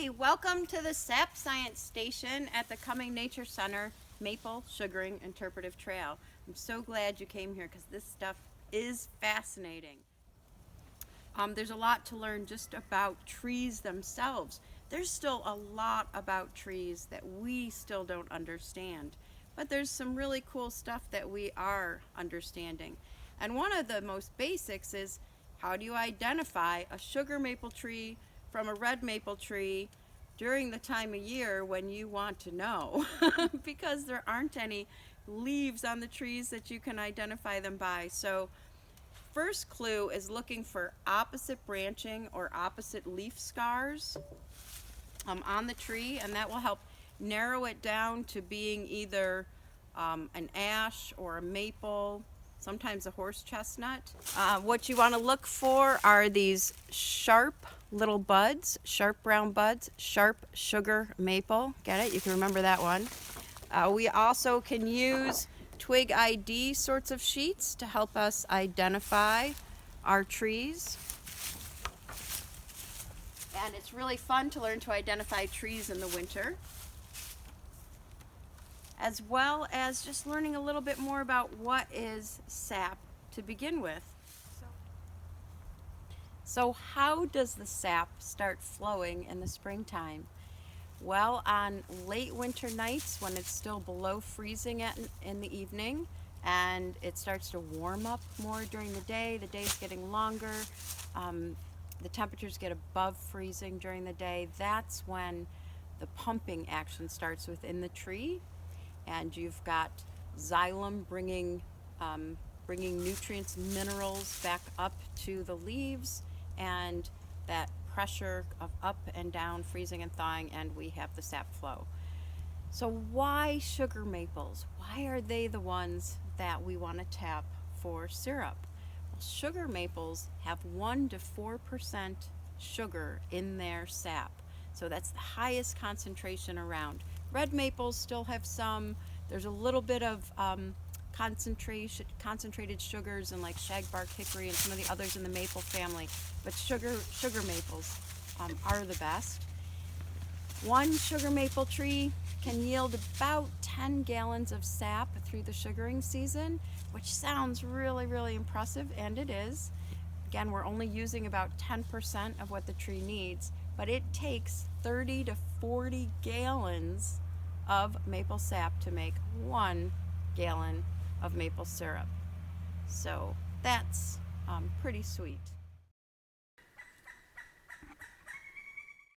Hey, welcome to the Sap Science Station at the Cumming Nature Center Maple Sugaring Interpretive Trail. I'm so glad you came here because this stuff is fascinating. There's a lot to learn just about trees themselves. There's still a lot about trees that we still don't understand, but there's some really cool stuff that we are understanding. And one of the most basics is, how do you identify a sugar maple tree from a red maple tree during the time of year when you want to know? Because there aren't any leaves on the trees that you can identify them by. So first clue is looking for opposite branching or opposite leaf scars on the tree, and that will help narrow it down to being either an ash or a maple, sometimes a horse chestnut. What you want to look for are these sharp little buds, sharp brown buds, sharp sugar maple. Get it? You can remember that one. We also can use twig ID sorts of sheets to help us identify our trees. And it's really fun to learn to identify trees in the winter, as well as just learning a little bit more about what is sap to begin with. So how does the sap start flowing in the springtime? Well, on late winter nights when it's still below freezing in the evening and it starts to warm up more during the day's getting longer, the temperatures get above freezing during the day, that's when the pumping action starts within the tree, and you've got xylem bringing nutrients, minerals back up to the leaves, and that pressure of up and down, freezing and thawing, and we have the sap flow. So why sugar maples? Why are they the ones that we want to tap for syrup? Well, sugar maples have 1 to 4% sugar in their sap. So that's the highest concentration around. Red maples still have some. There's a little bit of concentrated sugars in like shagbark hickory and some of the others in the maple family, but sugar maples are the best. One sugar maple tree can yield about 10 gallons of sap through the sugaring season, which sounds really, really impressive, and it is. Again, we're only using about 10% of what the tree needs, but it takes 30 to 40 gallons of maple sap to make 1 gallon of maple syrup. So that's pretty sweet.